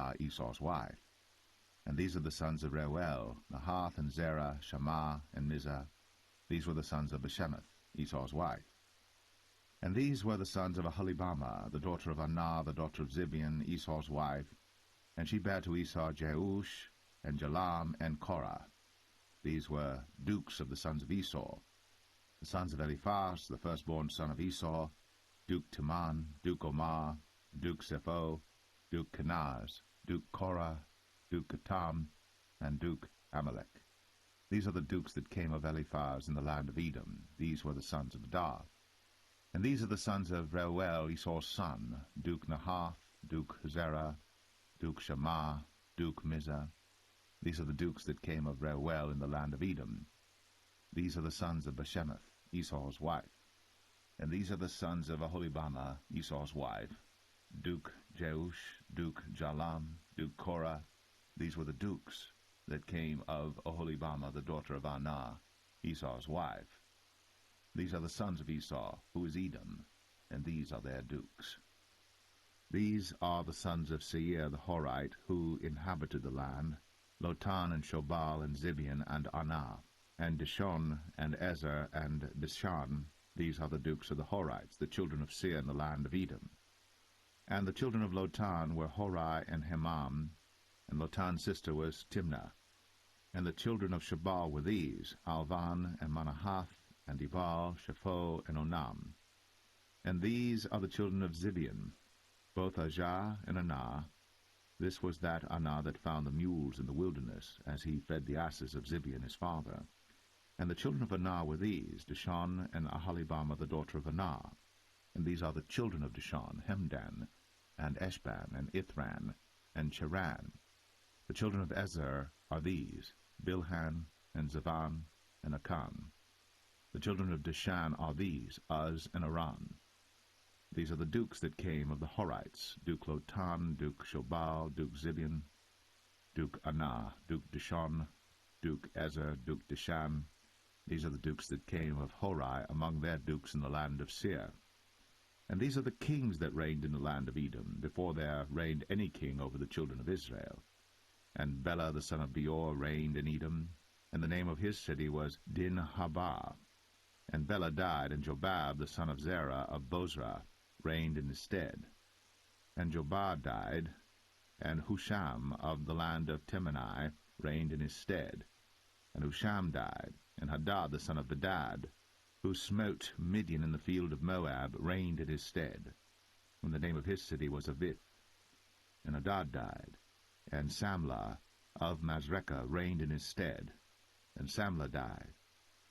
Bilhah, Esau's wife. And these are the sons of Reuel, Nahath and Zerah, Shammah and Mizah. These were the sons of Bashemath, Esau's wife. And these were the sons of Aholibamah, the daughter of Anah, the daughter of Zibeon, Esau's wife. And she bare to Esau Jeush, and Jalam, and Korah. These were dukes of the sons of Esau. The sons of Eliphaz, the firstborn son of Esau, Duke Teman, Duke Omar, Duke Sepho, Duke Kenaz, Duke Korah, Duke Gatam, and Duke Amalek. These are the dukes that came of Eliphaz in the land of Edom. These were the sons of Adar. And these are the sons of Reuel, Esau's son, Duke Nahath, Duke Zerah, Duke Shammah, Duke Mizah. These are the dukes that came of Reuel in the land of Edom. These are the sons of Bashemath, Esau's wife. And these are the sons of Aholibamah, Esau's wife, Duke Jeush, Duke Jalam, Duke Korah. These were the dukes that came of Aholibamah, the daughter of Anah, Esau's wife. These are the sons of Esau, who is Edom, and these are their dukes. These are the sons of Seir the Horite, who inhabited the land, Lotan and Shobal and Zibeon and Anah, and Dishon and Ezer and Dishan. These are the dukes of the Horites, the children of Seir in the land of Edom. And the children of Lotan were Hori and Hemam, and Lotan's sister was Timnah. And the children of Shobal were these, Alvan and Manahath, and Ebal, Shapho, and Onam. And these are the children of Zibeon, both Ajah and Anah. This was that Anah that found the mules in the wilderness, as he fed the asses of Zibeon his father. And the children of Anah were these, Dishon and Aholibamah the daughter of Anah. And these are the children of Dishon, Hemdan, and Eshban, and Ithran, and Cheran. The children of Ezer are these, Bilhan, and Zavan, and Akan. The children of Dishan are these, Uz and Aran. These are the dukes that came of the Horites, Duke Lotan, Duke Shobal, Duke Zibeon, Duke Anah, Duke Dishon, Duke Ezer, Duke Dishan. These are the dukes that came of Hori among their dukes in the land of Seir. And these are the kings that reigned in the land of Edom, before there reigned any king over the children of Israel. And Bela the son of Beor reigned in Edom, and the name of his city was Dinhabah. And Bela died, and Jobab the son of Zerah of Bozrah reigned in his stead. And Jobab died, and Husham of the land of Temani reigned in his stead. And Husham died, and Hadad the son of Bedad, who smote Midian in the field of Moab, reigned in his stead. And the name of his city was Avith. And Hadad died, and Samlah of Masrekah reigned in his stead. And Samlah died,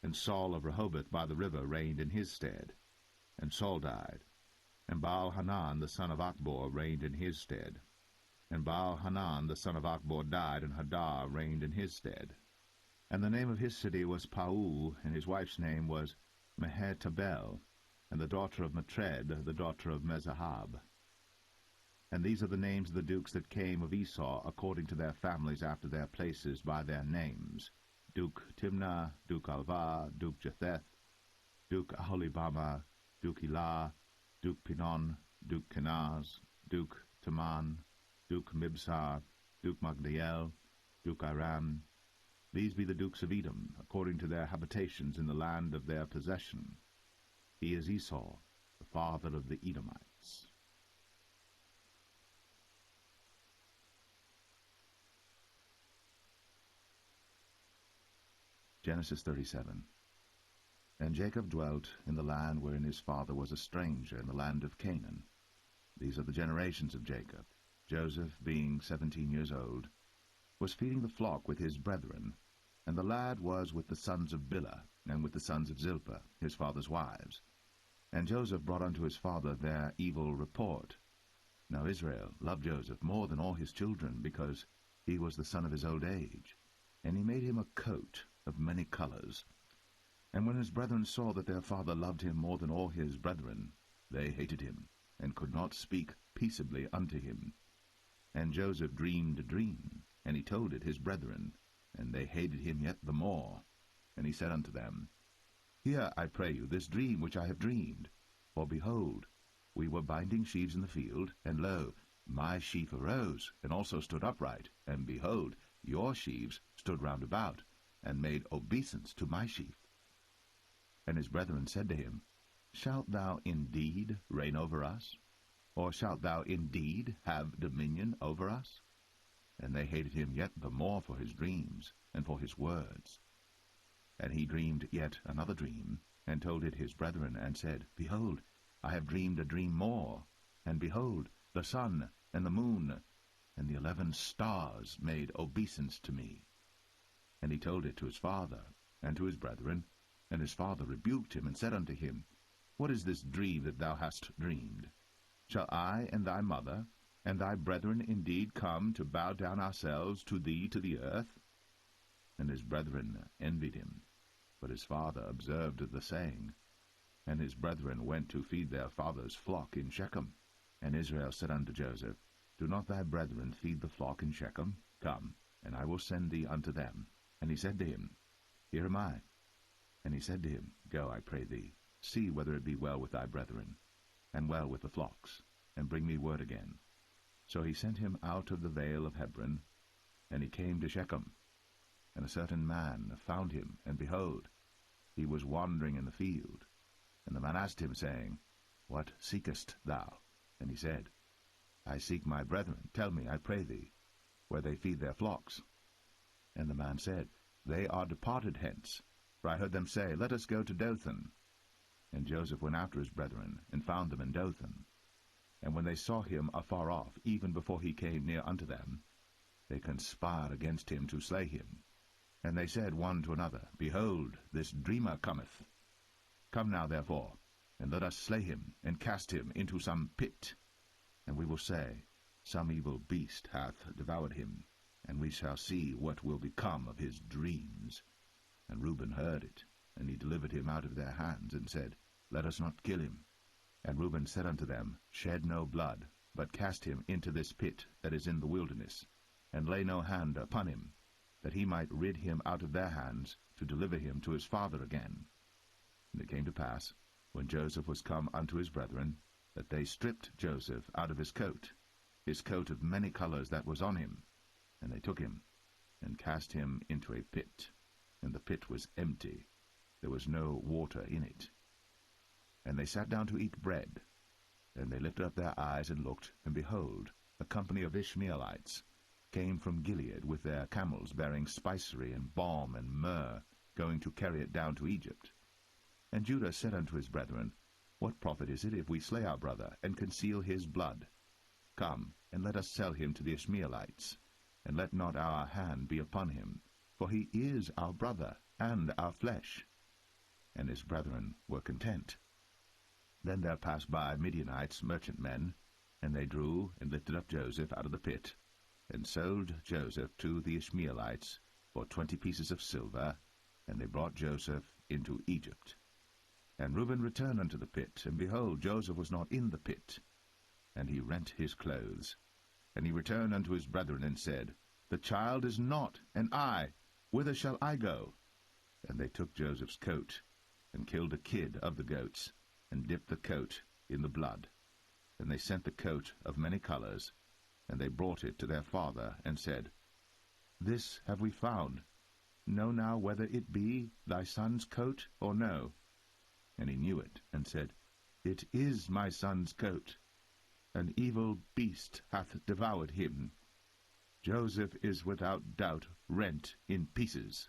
and Saul of Rehoboth by the river reigned in his stead. And Saul died, and Baal-Hanan the son of Achbor reigned in his stead. And Baal-Hanan the son of Achbor died, and Hadar reigned in his stead. And the name of his city was Pau, and his wife's name was Mehetabel, and the daughter of Matred, the daughter of Mezahab. And these are the names of the dukes that came of Esau, according to their families after their places by their names: Duke Timnah, Duke Alva, Duke Jetheth, Duke Aholibamah, Duke Elah, Duke Pinon, Duke Kenaz, Duke Taman, Duke Mibsar, Duke Magdiel, Duke Aram. These be the dukes of Edom, according to their habitations in the land of their possession. He is Esau, the father of the Edomites. Genesis 37. And Jacob dwelt in the land wherein his father was a stranger, in the land of Canaan. These are the generations of Jacob. Joseph, being 17 years old, was feeding the flock with his brethren, and the lad was with the sons of Bilhah, and with the sons of Zilpah, his father's wives. And Joseph brought unto his father their evil report. Now Israel loved Joseph more than all his children, because he was the son of his old age. And he made him a coat of many colors. And when his brethren saw that their father loved him more than all his brethren, they hated him, and could not speak peaceably unto him. And Joseph dreamed a dream, and he told it his brethren, and they hated him yet the more. And he said unto them, Hear, I pray you, this dream which I have dreamed. For behold, we were binding sheaves in the field, and lo, My sheaf arose, and also stood upright, and behold, your sheaves stood round about, and made obeisance to my sheaf. And his brethren said to him, Shalt thou indeed reign over us? Or shalt thou indeed have dominion over us? And they hated him yet the more for his dreams, and for his words. And he dreamed yet another dream, and told it his brethren, and said, Behold, I have dreamed a dream more, and behold, the sun, and the moon, and the 11 stars made obeisance to me. And he told it to his father, and to his brethren, and his father rebuked him, and said unto him, What is this dream that thou hast dreamed? Shall I and thy mother, and thy brethren indeed come to bow down ourselves to thee to the earth? And his brethren envied him, but his father observed the saying. And his brethren went to feed their father's flock in Shechem. And Israel said unto Joseph, Do not thy brethren feed the flock in Shechem? Come, and I will send thee unto them. And he said to him, Here am I. And he said to him, Go, I pray thee, see whether it be well with thy brethren, and well with the flocks, and bring me word again. So he sent him out of the vale of Hebron, and he came to Shechem. And a certain man found him, and behold, he was wandering in the field. And the man asked him, saying, What seekest thou? And he said, I seek my brethren. Tell me, I pray thee, where they feed their flocks. And the man said, They are departed hence, for I heard them say, Let us go to Dothan. And Joseph went after his brethren, and found them in Dothan. And when they saw him afar off, even before he came near unto them, they conspired against him to slay him. And they said one to another, Behold, this dreamer cometh. Come now, therefore, and let us slay him, and cast him into some pit. And we will say, Some evil beast hath devoured him, and we shall see what will become of his dreams. And Reuben heard it, and he delivered him out of their hands, and said, Let us not kill him. And Reuben said unto them, Shed no blood, but cast him into this pit that is in the wilderness, and lay no hand upon him, that he might rid him out of their hands, to deliver him to his father again. And it came to pass, when Joseph was come unto his brethren, that they stripped Joseph out of his coat of many colors that was on him, and they took him, and cast him into a pit. And the pit was empty, there was no water in it. And they sat down to eat bread. And they lifted up their eyes and looked, and behold, a company of Ishmaelites came from Gilead with their camels bearing spicery and balm and myrrh, going to carry it down to Egypt. And Judah said unto his brethren, What profit is it if we slay our brother, and conceal his blood? Come, and let us sell him to the Ishmaelites, and let not our hand be upon him, for he is our brother, and our flesh. And his brethren were content. Then there passed by Midianites, merchantmen, and they drew and lifted up Joseph out of the pit, and sold Joseph to the Ishmaelites for 20 pieces of silver, and they brought Joseph into Egypt. And Reuben returned unto the pit, and behold, Joseph was not in the pit. And he rent his clothes. And he returned unto his brethren, and said, The child is not, and I, whither shall I go? And they took Joseph's coat, and killed a kid of the goats, and dipped the coat in the blood. And they sent the coat of many colors, and they brought it to their father, and said, This have we found. Know now whether it be thy son's coat or no. And he knew it, and said, It is my son's coat. An evil beast hath devoured him. Joseph is without doubt rent in pieces.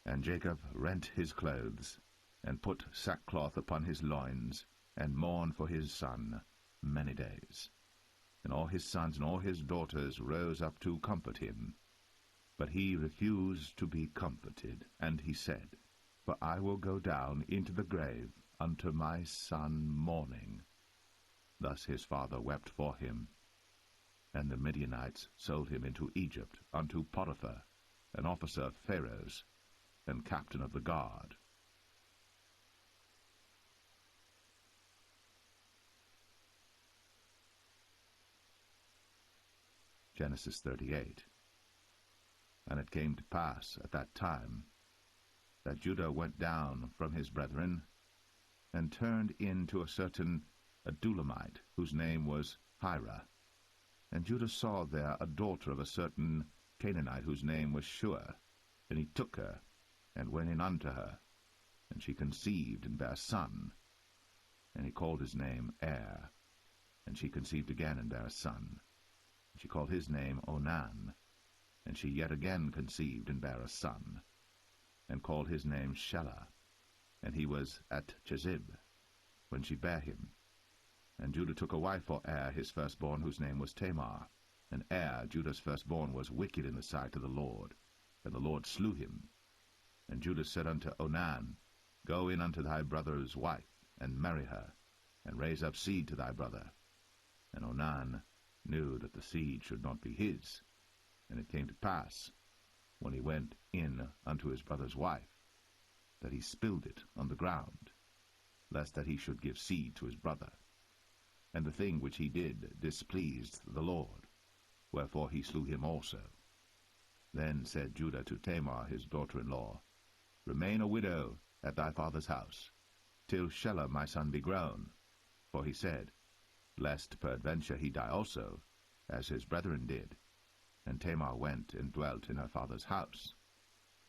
And Jacob rent his clothes, and put sackcloth upon his loins, and mourned for his son many days. And all his sons and all his daughters rose up to comfort him. But he refused to be comforted, and he said, For I will go down into the grave unto my son mourning. Thus his father wept for him. And the Midianites sold him into Egypt unto Potiphar, an officer of Pharaoh's, and captain of the guard. Genesis 38. And it came to pass at that time that Judah went down from his brethren, and turned in to a certain Adullamite, whose name was Hira. And Judah saw there a daughter of a certain Canaanite whose name was Shua. And he took her, and went in unto her, and she conceived and bare a son. And he called his name Er. And she conceived again and bare a son. And she called his name Onan. And she yet again conceived and bare a son, and called his name Shelah. And he was at Chezib, when she bare him. And Judah took a wife for Er his firstborn, whose name was Tamar. And Er, Judah's firstborn, was wicked in the sight of the Lord, and the Lord slew him. And Judah said unto Onan, Go in unto thy brother's wife, and marry her, and raise up seed to thy brother. And Onan knew that the seed should not be his. And it came to pass, when he went in unto his brother's wife, that he spilled it on the ground, lest that he should give seed to his brother. And the thing which he did displeased the Lord, wherefore he slew him also. Then said Judah to Tamar his daughter-in-law, Remain a widow at thy father's house, till Shelah my son be grown. For he said, Lest peradventure he die also, as his brethren did. And Tamar went and dwelt in her father's house.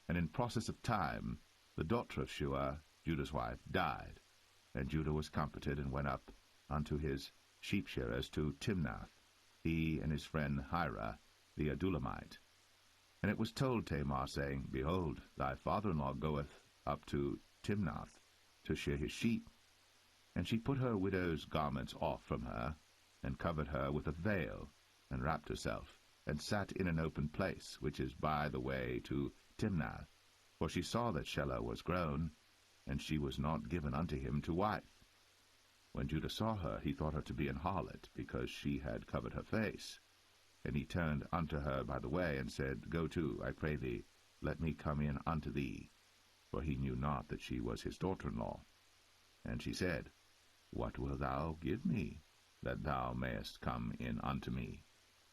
And in process of time the daughter of Shua, Judah's wife, died. And Judah was comforted, and went up unto his sheep shearers to Timnath, he and his friend Hira the Adulamite. And it was told Tamar, saying, Behold, thy father-in-law goeth up to Timnath to shear his sheep. And she put her widow's garments off from her, and covered her with a veil, and wrapped herself, and sat in an open place, which is by the way to Timnath. For she saw that Shelah was grown, and she was not given unto him to wife. When Judah saw her, he thought her to be an harlot, because she had covered her face. And he turned unto her by the way, and said, Go to, I pray thee, let me come in unto thee. For he knew not that she was his daughter-in-law. And she said, What wilt thou give me, that thou mayest come in unto me?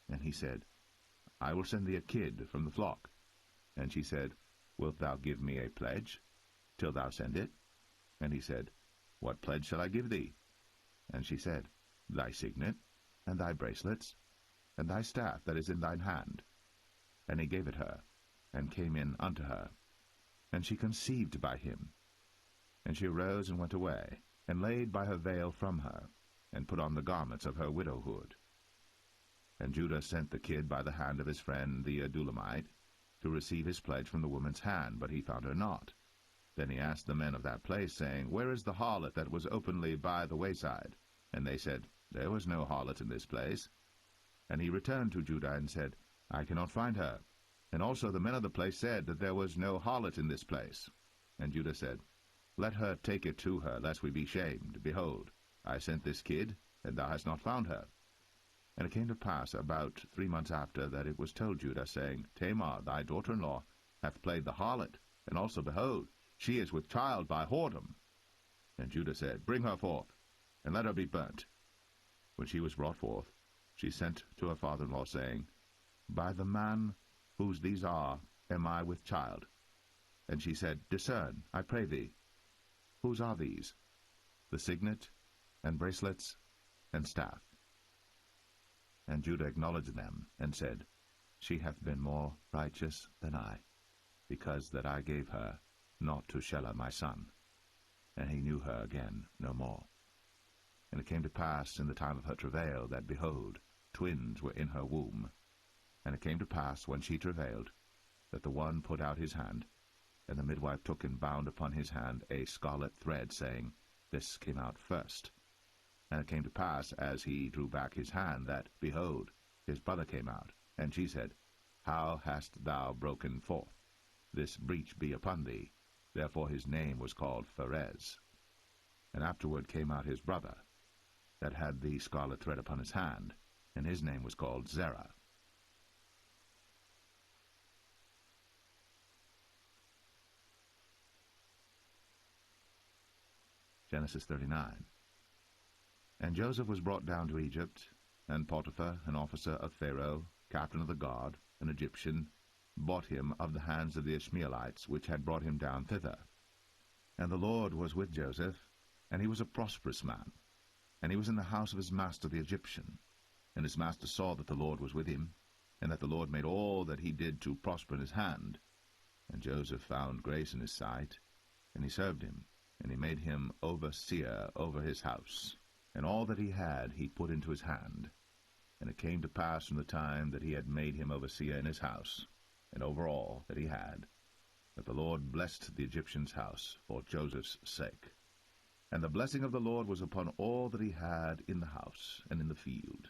And he said, I will send thee a kid from the flock. And she said, Wilt thou give me a pledge, till thou send it? And he said, What pledge shall I give thee? And she said, Thy signet, and thy bracelets, and thy staff that is in thine hand. And he gave it her, and came in unto her. And she conceived by him. And she arose and went away, and laid by her veil from her, and put on the garments of her widowhood. And Judah sent the kid by the hand of his friend the Adulamite, to receive his pledge from the woman's hand, but he found her not. Then he asked the men of that place, saying, Where is the harlot that was openly by the wayside? And they said, There was no harlot in this place. And he returned to Judah, and said, I cannot find her. And also the men of the place said that there was no harlot in this place. And Judah said, Let her take it to her, lest we be shamed. Behold, I sent this kid, and thou hast not found her. And it came to pass about 3 months after that it was told Judah, saying, Tamar, thy daughter-in-law, hath played the harlot, and also, behold, she is with child by whoredom. And Judah said, Bring her forth, and let her be burnt. When she was brought forth, she sent to her father-in-law, saying, By the man whose these are am I with child. And she said, Discern, I pray thee. Whose are these? The signet, and bracelets, and staff. And Judah acknowledged them, and said, She hath been more righteous than I, because that I gave her not to Shelah my son. And he knew her again no more. And it came to pass in the time of her travail, that, behold, twins were in her womb. And it came to pass, when she travailed, that the one put out his hand, and the midwife took and bound upon his hand a scarlet thread, saying, This came out first. And it came to pass, as he drew back his hand, that, behold, his brother came out. And she said, How hast thou broken forth? This breach be upon thee. Therefore his name was called Pharez. And afterward came out his brother, that had the scarlet thread upon his hand, and his name was called Zerah. Genesis 39. And Joseph was brought down to Egypt, and Potiphar, an officer of Pharaoh, captain of the guard, an Egyptian, bought him of the hands of the Ishmaelites, which had brought him down thither. And the Lord was with Joseph, and he was a prosperous man, and he was in the house of his master the Egyptian. And his master saw that the Lord was with him, and that the Lord made all that he did to prosper in his hand. And Joseph found grace in his sight, and he served him, and he made him overseer over his house. And all that he had he put into his hand. And it came to pass from the time that he had made him overseer in his house, and over all that he had, that the Lord blessed the Egyptian's house for Joseph's sake. And the blessing of the Lord was upon all that he had in the house and in the field.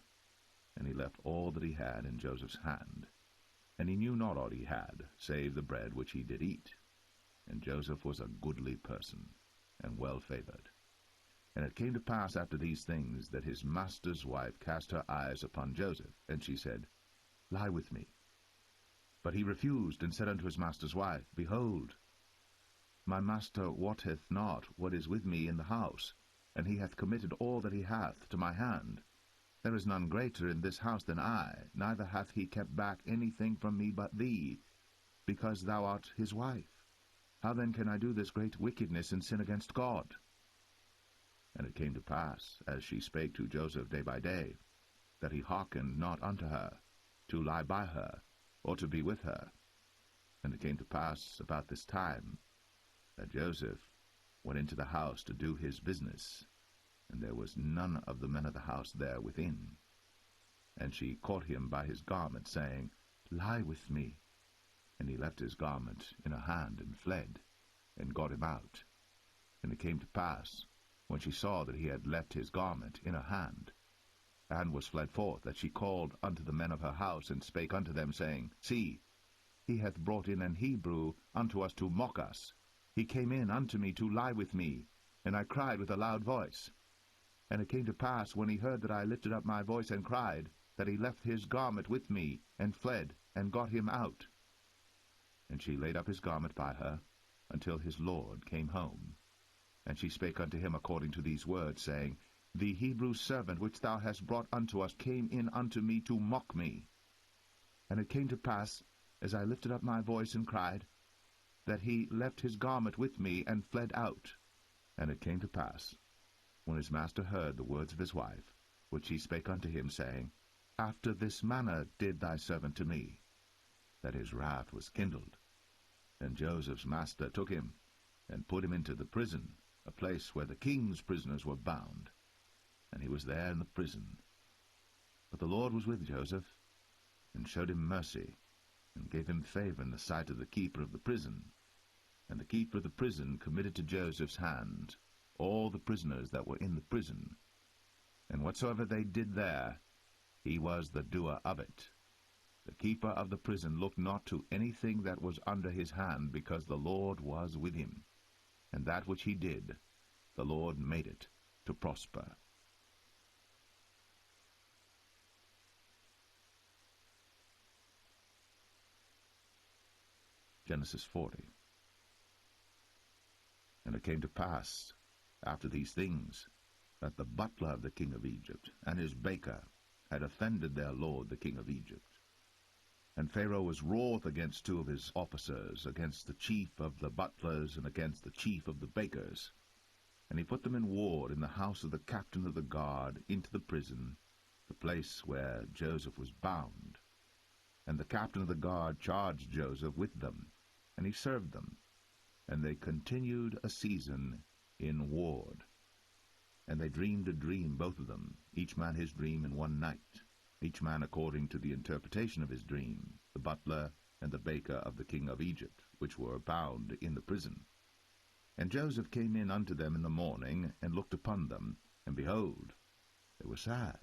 And he left all that he had in Joseph's hand. And he knew not aught he had, save the bread which he did eat. And Joseph was a goodly person, and well-favored. And it came to pass after these things, that his master's wife cast her eyes upon Joseph, and she said, Lie with me. But he refused, and said unto his master's wife, Behold, my master wotteth not what is with me in the house, and he hath committed all that he hath to my hand. There is none greater in this house than I, neither hath he kept back anything from me but thee, because thou art his wife. How then can I do this great wickedness and sin against God? And it came to pass, as she spake to Joseph day by day, that he hearkened not unto her, to lie by her, or to be with her. And it came to pass about this time, that Joseph went into the house to do his business, and there was none of the men of the house there within. And she caught him by his garment, saying, Lie with me. And he left his garment in her hand, and fled, and got him out. And it came to pass, when she saw that he had left his garment in her hand, and was fled forth, that she called unto the men of her house, and spake unto them, saying, See, he hath brought in an Hebrew unto us to mock us. He came in unto me to lie with me, and I cried with a loud voice. And it came to pass, when he heard that I lifted up my voice and cried, that he left his garment with me, and fled, and got him out. And she laid up his garment by her, until his lord came home. And she spake unto him according to these words, saying, The Hebrew servant which thou hast brought unto us came in unto me to mock me. And it came to pass, as I lifted up my voice and cried, that he left his garment with me, and fled out. And it came to pass, when his master heard the words of his wife, which she spake unto him, saying, After this manner did thy servant to me, that his wrath was kindled. And Joseph's master took him, and put him into the prison, a place where the king's prisoners were bound. And he was there in the prison. But the Lord was with Joseph, and showed him mercy, and gave him favor in the sight of the keeper of the prison. And the keeper of the prison committed to Joseph's hand all the prisoners that were in the prison. And whatsoever they did there, he was the doer of it. The keeper of the prison looked not to anything that was under his hand, because the Lord was with him. And that which he did, the Lord made it to prosper. Genesis 40. And it came to pass, after these things, that the butler of the king of Egypt and his baker had offended their lord the king of Egypt. And Pharaoh was wroth against two of his officers, against the chief of the butlers, and against the chief of the bakers. And he put them in ward in the house of the captain of the guard, into the prison, the place where Joseph was bound. And the captain of the guard charged Joseph with them, and he served them. And they continued a season in ward. And they dreamed a dream, both of them, each man his dream in one night, each man according to the interpretation of his dream, the butler and the baker of the king of Egypt, which were bound in the prison. And Joseph came in unto them in the morning, and looked upon them, and behold, they were sad.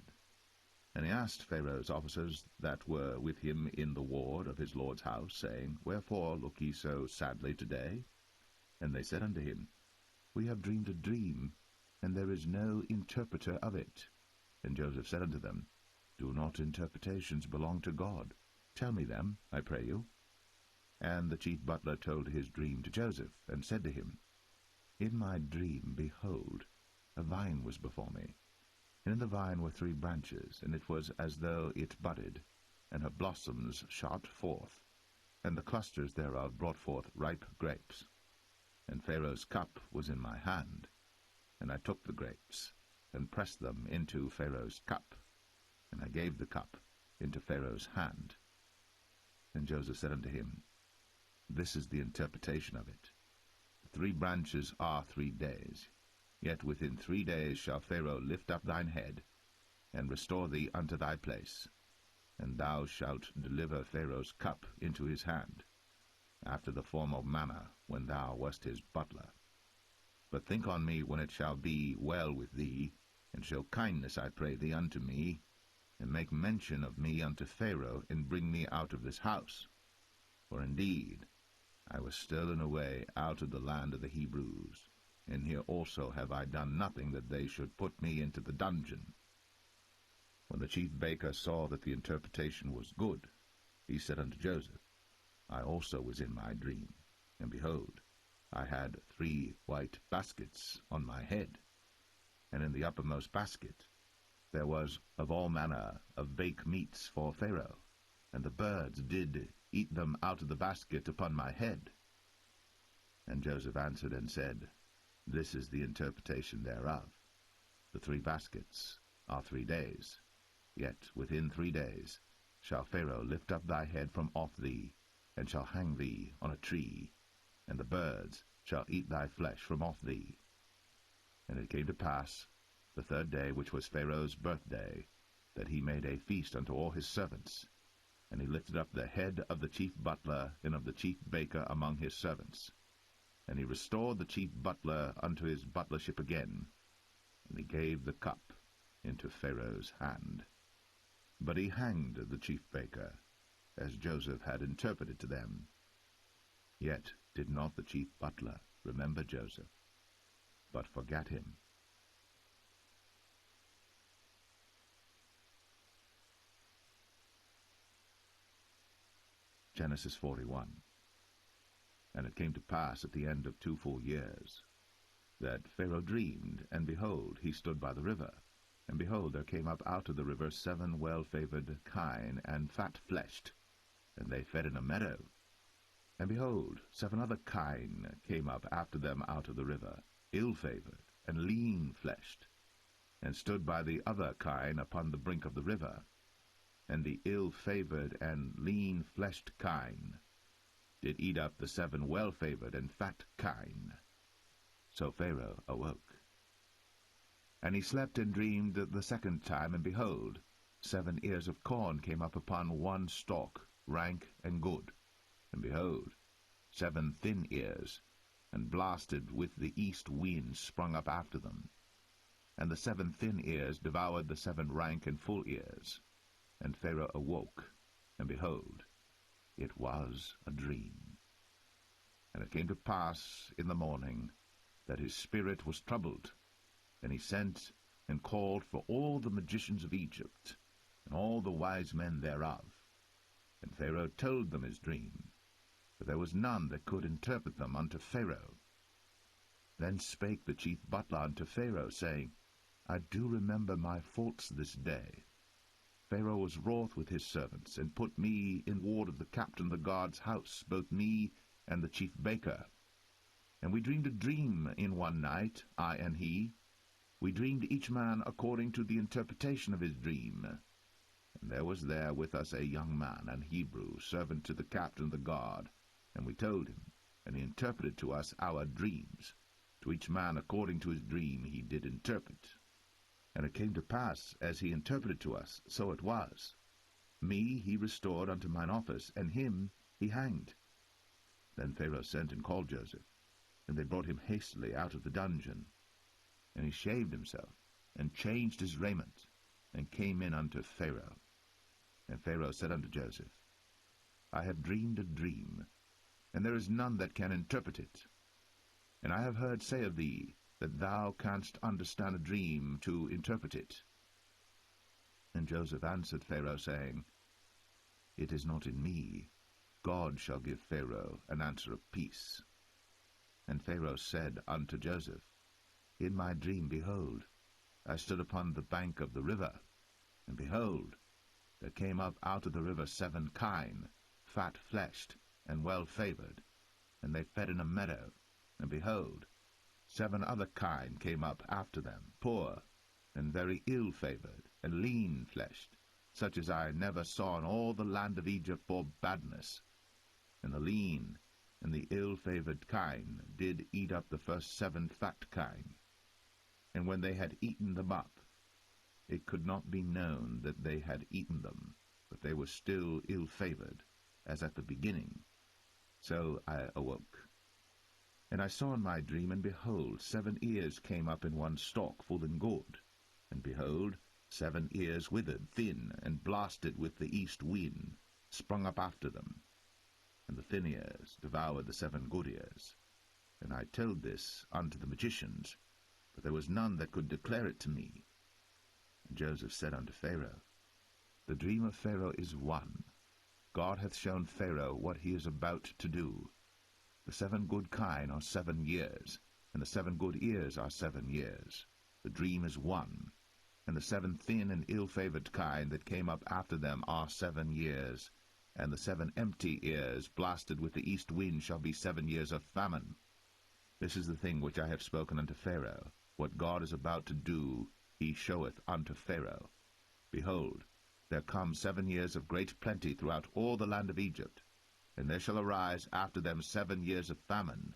And he asked Pharaoh's officers that were with him in the ward of his lord's house, saying, Wherefore look ye so sadly today? And they said unto him, We have dreamed a dream, and there is no interpreter of it. And Joseph said unto them, Do not interpretations belong to God? Tell me them, I pray you. And the chief butler told his dream to Joseph, and said to him, In my dream, behold, a vine was before me, and in the vine were 3 branches, and it was as though it budded, and her blossoms shot forth, and the clusters thereof brought forth ripe grapes. And Pharaoh's cup was in my hand, and I took the grapes, and pressed them into Pharaoh's cup. And I gave the cup into Pharaoh's hand. And Joseph said unto him, This is the interpretation of it. 3 branches are 3 days. Yet within 3 days shall Pharaoh lift up thine head, and restore thee unto thy place. And thou shalt deliver Pharaoh's cup into his hand, after the former manner when thou wast his butler. But think on me when it shall be well with thee, and show kindness, I pray thee, unto me, and make mention of me unto Pharaoh, and bring me out of this house. For indeed I was stolen away out of the land of the Hebrews, and here also have I done nothing that they should put me into the dungeon. When the chief baker saw that the interpretation was good, he said unto Joseph, I also was in my dream, and behold, I had 3 white baskets on my head, and in the uppermost basket there was of all manner of baked meats for Pharaoh, and the birds did eat them out of the basket upon my head. And Joseph answered and said, This is the interpretation thereof. The 3 baskets are 3 days. Yet within 3 days shall Pharaoh lift up thy head from off thee, and shall hang thee on a tree, and the birds shall eat thy flesh from off thee. And it came to pass, the 3rd day, which was Pharaoh's birthday, that he made a feast unto all his servants. And he lifted up the head of the chief butler and of the chief baker among his servants. And he restored the chief butler unto his butlership again, and he gave the cup into Pharaoh's hand. But he hanged the chief baker, as Joseph had interpreted to them. Yet did not the chief butler remember Joseph, but forgat him. Genesis 41. And it came to pass at the end of 2 full years, that Pharaoh dreamed, and behold, he stood by the river. And behold, there came up out of the river 7 well-favored kine, and fat-fleshed, and they fed in a meadow. And behold, 7 other kine came up after them out of the river, ill-favored, and lean-fleshed, and stood by the other kine upon the brink of the river. And the ill-favored and lean-fleshed kine did eat up the 7 well-favored and fat kine. So Pharaoh awoke. And he slept and dreamed the 2nd time, and behold, 7 ears of corn came up upon 1 stalk, rank and good. And behold, 7 thin ears, and blasted with the east wind, sprung up after them. And the 7 thin ears devoured the 7 rank and full ears. And Pharaoh awoke, and behold, it was a dream. And it came to pass in the morning that his spirit was troubled, and he sent and called for all the magicians of Egypt, and all the wise men thereof. And Pharaoh told them his dream, but there was none that could interpret them unto Pharaoh. Then spake the chief butler unto Pharaoh, saying, I do remember my faults this day. Pharaoh was wroth with his servants, and put me in ward of the captain of the guard's house, both me and the chief baker. And we dreamed a dream in one night, I and he. We dreamed each man according to the interpretation of his dream. And there was there with us a young man, an Hebrew, servant to the captain of the guard. And we told him, and he interpreted to us our dreams. To each man according to his dream he did interpret. And it came to pass, as he interpreted to us, so it was. Me he restored unto mine office, and him he hanged. Then Pharaoh sent and called Joseph, and they brought him hastily out of the dungeon. And he shaved himself, and changed his raiment, and came in unto Pharaoh. And Pharaoh said unto Joseph, I have dreamed a dream, and there is none that can interpret it. And I have heard say of thee, that thou canst understand a dream to interpret it. And Joseph answered Pharaoh, saying, It is not in me. God shall give Pharaoh an answer of peace. And Pharaoh said unto Joseph, In my dream, behold, I stood upon the bank of the river, and behold, there came up out of the river 7 kine, fat-fleshed and well-favored, and they fed in a meadow, and behold, 7 other kine came up after them, poor, and very ill-favored, and lean-fleshed, such as I never saw in all the land of Egypt for badness. And the lean and the ill-favored kine did eat up the first 7 fat kine. And when they had eaten them up, it could not be known that they had eaten them, but they were still ill-favored, as at the beginning. So I awoke. And I saw in my dream, and behold, 7 ears came up in one stalk, full and good. And behold, 7 ears withered, thin, and blasted with the east wind, sprung up after them. And the thin ears devoured the 7 good ears. And I told this unto the magicians, but there was none that could declare it to me. And Joseph said unto Pharaoh, The dream of Pharaoh is one. God hath shown Pharaoh what he is about to do. The 7 good kine are 7 years, and the 7 good ears are 7 years. The dream is one. And the 7 thin and ill-favored kine that came up after them are 7 years. And the 7 empty ears, blasted with the east wind, shall be 7 years of famine. This is the thing which I have spoken unto Pharaoh. What God is about to do, he showeth unto Pharaoh. Behold, there come 7 years of great plenty throughout all the land of Egypt, and there shall arise after them 7 years of famine,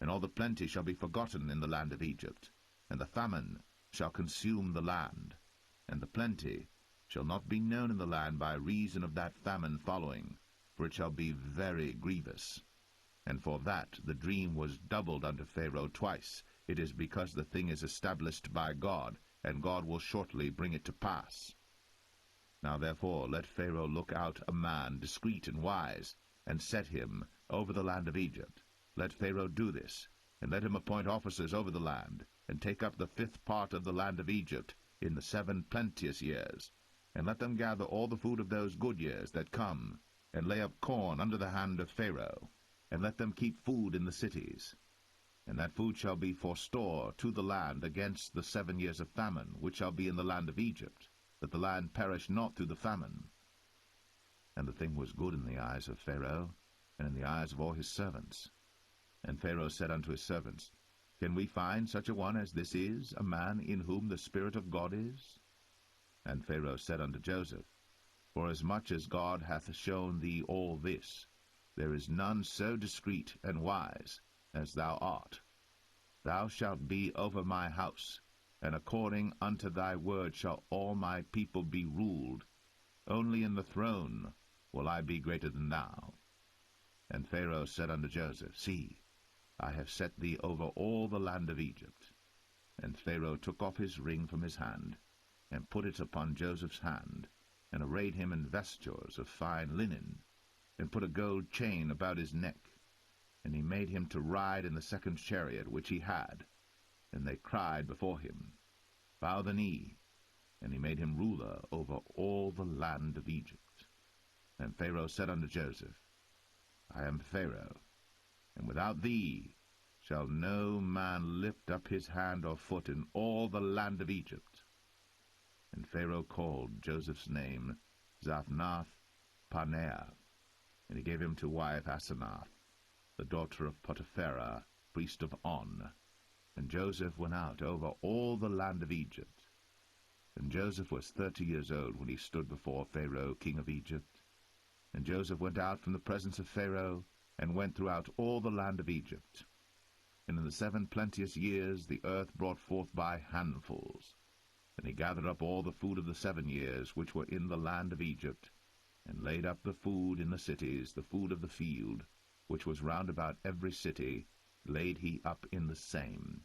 and all the plenty shall be forgotten in the land of Egypt, and the famine shall consume the land, and the plenty shall not be known in the land by reason of that famine following, for it shall be very grievous. And for that the dream was doubled unto Pharaoh twice. It is because the thing is established by God, and God will shortly bring it to pass. Now therefore let Pharaoh look out a man discreet and wise, and set him over the land of Egypt. Let Pharaoh do this, and let him appoint officers over the land, and take up the 5th part of the land of Egypt in the 7 plenteous years, and let them gather all the food of those good years that come, and lay up corn under the hand of Pharaoh, and let them keep food in the cities. And that food shall be for store to the land against the 7 years of famine, which shall be in the land of Egypt, that the land perish not through the famine. And the thing was good in the eyes of Pharaoh, and in the eyes of all his servants. And Pharaoh said unto his servants, Can we find such a one as this is, a man in whom the Spirit of God is? And Pharaoh said unto Joseph, Forasmuch as God hath shown thee all this, there is none so discreet and wise as thou art. Thou shalt be over my house, and according unto thy word shall all my people be ruled. Only in the throne will I be greater than thou. And Pharaoh said unto Joseph, See, I have set thee over all the land of Egypt. And Pharaoh took off his ring from his hand, and put it upon Joseph's hand, and arrayed him in vestures of fine linen, and put a gold chain about his neck. And he made him to ride in the 2nd chariot which he had. And they cried before him, Bow the knee. And he made him ruler over all the land of Egypt. And Pharaoh said unto Joseph, I am Pharaoh, and without thee shall no man lift up his hand or foot in all the land of Egypt. And Pharaoh called Joseph's name Zaphnath-Paneah, and he gave him to wife Asenath, the daughter of Potipherah, priest of On. And Joseph went out over all the land of Egypt. And Joseph was 30 years old when he stood before Pharaoh, king of Egypt. And Joseph went out from the presence of Pharaoh, and went throughout all the land of Egypt. And in the 7 plenteous years the earth brought forth by handfuls. And he gathered up all the food of the 7 years which were in the land of Egypt, and laid up the food in the cities, the food of the field, which was round about every city, laid he up in the same.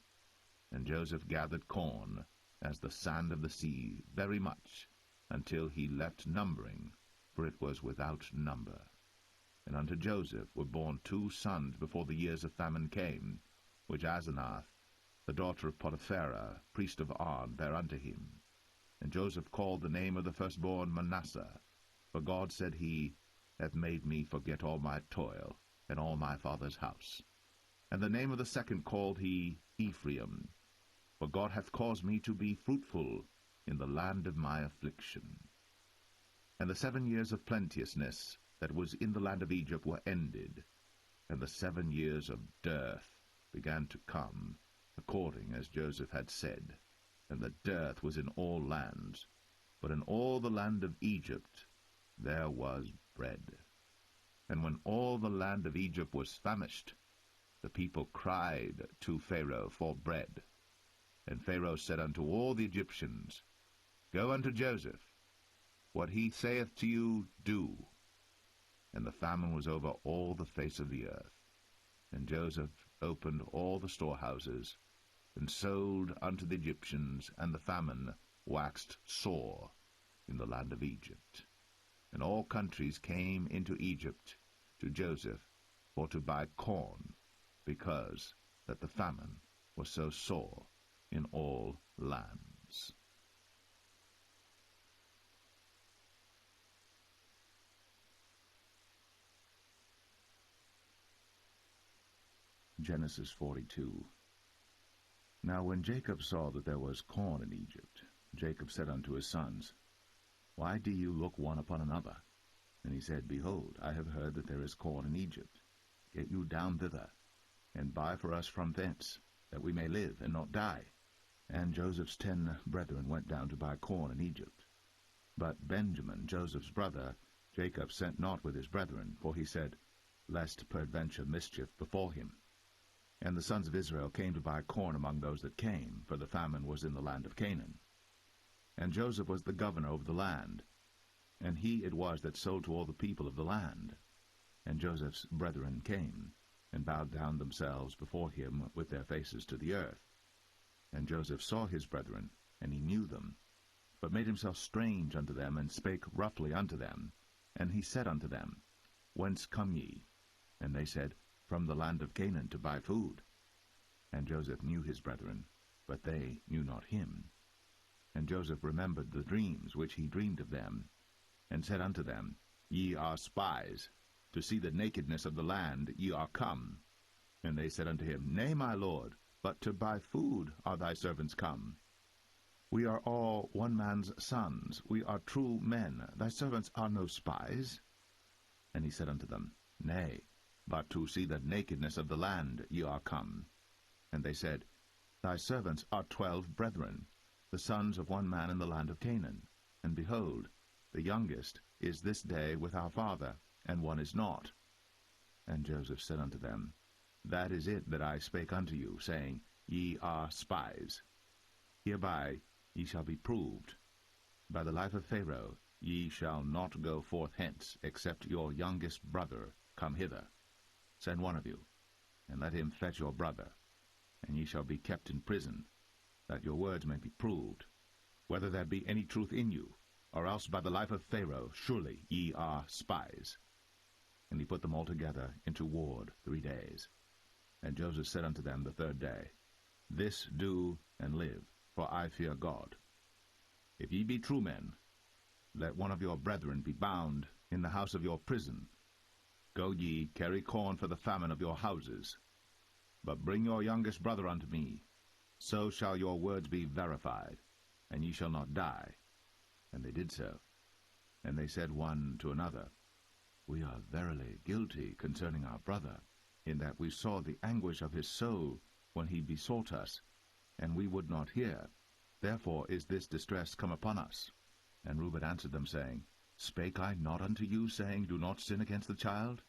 And Joseph gathered corn, as the sand of the sea, very much, until he left numbering, for it was without number. And unto Joseph were born 2 sons before the years of famine came, which Asenath, the daughter of Potipherah, priest of On, bare unto him. And Joseph called the name of the firstborn Manasseh, for God, said he, hath made me forget all my toil, and all my father's house. And the name of the second called he Ephraim, for God hath caused me to be fruitful in the land of my affliction. And the 7 years of plenteousness that was in the land of Egypt were ended, and the 7 years of dearth began to come, according as Joseph had said, and the dearth was in all lands, but in all the land of Egypt there was bread. And when all the land of Egypt was famished, the people cried to Pharaoh for bread. And Pharaoh said unto all the Egyptians, Go unto Joseph, what he saith to you, do. And the famine was over all the face of the earth. And Joseph opened all the storehouses, and sold unto the Egyptians, and the famine waxed sore in the land of Egypt. And all countries came into Egypt to Joseph for to buy corn, because that the famine was so sore in all lands. Genesis 42. Now when Jacob saw that there was corn in Egypt, Jacob said unto his sons, Why do you look one upon another? And he said, Behold, I have heard that there is corn in Egypt. Get you down thither, and buy for us from thence, that we may live and not die. And Joseph's 10 brethren went down to buy corn in Egypt. But Benjamin, Joseph's brother, Jacob sent not with his brethren, for he said, Lest peradventure mischief befall him. And the sons of Israel came to buy corn among those that came, for the famine was in the land of Canaan. And Joseph was the governor over the land, and he it was that sold to all the people of the land. And Joseph's brethren came, and bowed down themselves before him with their faces to the earth. And Joseph saw his brethren, and he knew them, but made himself strange unto them, and spake roughly unto them. And he said unto them, Whence come ye? And they said, From the land of Canaan, to buy food. And Joseph knew his brethren, but they knew not him. And Joseph remembered the dreams which he dreamed of them, and said unto them, Ye are spies, to see the nakedness of the land ye are come. And they said unto him, Nay, my lord, but to buy food are thy servants come. We are all one man's sons, we are true men, thy servants are no spies. And he said unto them, Nay, but to see the nakedness of the land ye are come. And they said, Thy servants are 12 brethren, the sons of one man in the land of Canaan. And behold, the youngest is this day with our father, and one is not. And Joseph said unto them, That is it that I spake unto you, saying, Ye are spies. Hereby ye shall be proved. By the life of Pharaoh ye shall not go forth hence, except your youngest brother come hither. Send one of you, and let him fetch your brother, and ye shall be kept in prison, that your words may be proved, whether there be any truth in you, or else by the life of Pharaoh surely ye are spies. And he put them all together into ward 3 days. And Joseph said unto them the 3rd day, This do and live, for I fear God. If ye be true men, let one of your brethren be bound in the house of your prison. Go ye, carry corn for the famine of your houses. But bring your youngest brother unto me, so shall your words be verified, and ye shall not die. And they did so. And they said one to another, We are verily guilty concerning our brother, in that we saw the anguish of his soul when he besought us, and we would not hear. Therefore is this distress come upon us. And Reuben answered them, saying, Spake I not unto you, saying, Do not sin against the child?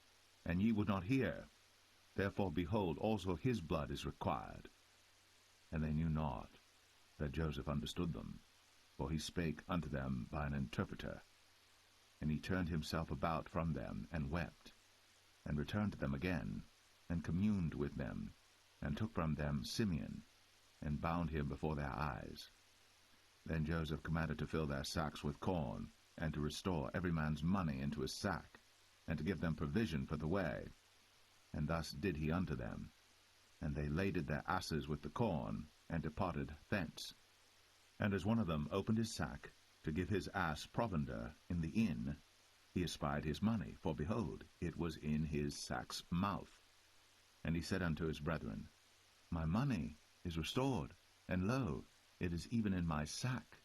And ye would not hear. Therefore, behold, also his blood is required. And they knew not that Joseph understood them, for he spake unto them by an interpreter. And he turned himself about from them, and wept, and returned to them again, and communed with them, and took from them Simeon, and bound him before their eyes. Then Joseph commanded to fill their sacks with corn, and to restore every man's money into his sack, and to give them provision for the way. And thus did he unto them. And they laded their asses with the corn, and departed thence. And as one of them opened his sack, to give his ass provender in the inn, he espied his money, for behold, it was in his sack's mouth. And he said unto his brethren, My money is restored, and lo, it is even in my sack.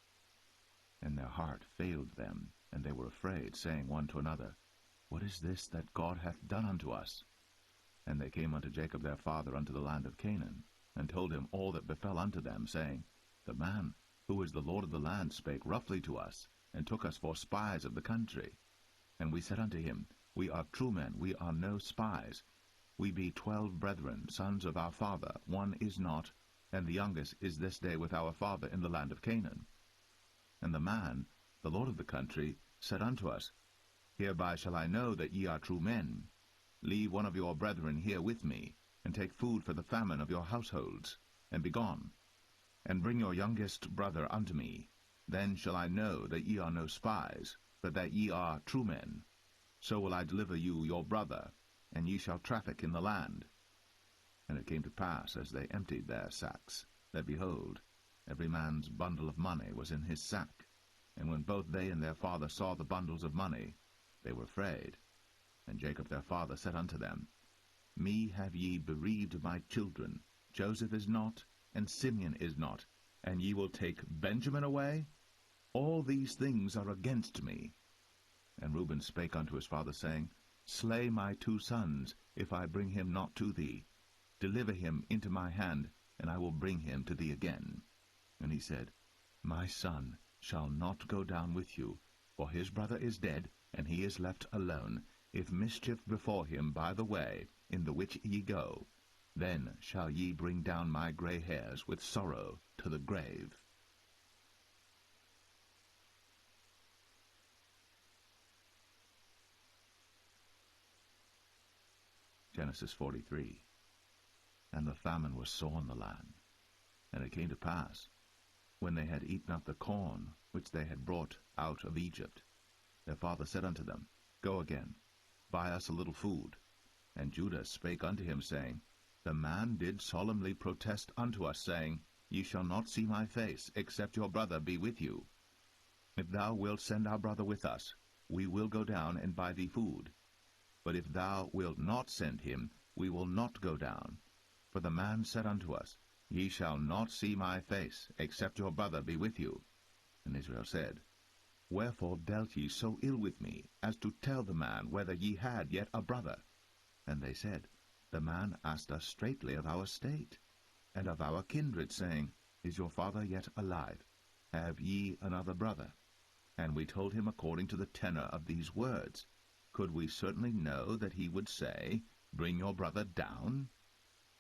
And their heart failed them, and they were afraid, saying one to another, What is this that God hath done unto us? And they came unto Jacob their father unto the land of Canaan, and told him all that befell unto them, saying, The man who is the Lord of the land spake roughly to us, and took us for spies of the country. And we said unto him, We are true men, we are no spies. We be 12 brethren, sons of our father, one is not, and the youngest is this day with our father in the land of Canaan. And the man, the lord of the country, said unto us, Hereby shall I know that ye are true men. Leave one of your brethren here with me, and take food for the famine of your households, and be gone. And bring your youngest brother unto me. Then shall I know that ye are no spies, but that ye are true men. So will I deliver you your brother, and ye shall traffic in the land. And it came to pass, as they emptied their sacks, that, behold, every man's bundle of money was in his sack. And when both they and their father saw the bundles of money, they were afraid. And Jacob their father said unto them, Me have ye bereaved my children. Joseph is not, and Simeon is not, and ye will take Benjamin away? All these things are against me. And Reuben spake unto his father, saying, Slay my 2 sons, if I bring him not to thee. Deliver him into my hand, and I will bring him to thee again. And he said, My son shall not go down with you, for his brother is dead, and he is left alone. If mischief befall him by the way, in the which ye go, then shall ye bring down my gray hairs with sorrow to the grave. Genesis 43. And the famine was sore in the land. And it came to pass, when they had eaten up the corn which they had brought out of Egypt, their father said unto them, Go again, buy us a little food. And Judah spake unto him, saying, The man did solemnly protest unto us, saying, Ye shall not see my face, except your brother be with you. If thou wilt send our brother with us, we will go down and buy thee food. But if thou wilt not send him, we will not go down. For the man said unto us, Ye shall not see my face, except your brother be with you. And Israel said, Wherefore dealt ye so ill with me, as to tell the man whether ye had yet a brother? And they said, The man asked us straitly of our state, and of our kindred, saying, Is your father yet alive? Have ye another brother? And we told him according to the tenor of these words. Could we certainly know that he would say, Bring your brother down?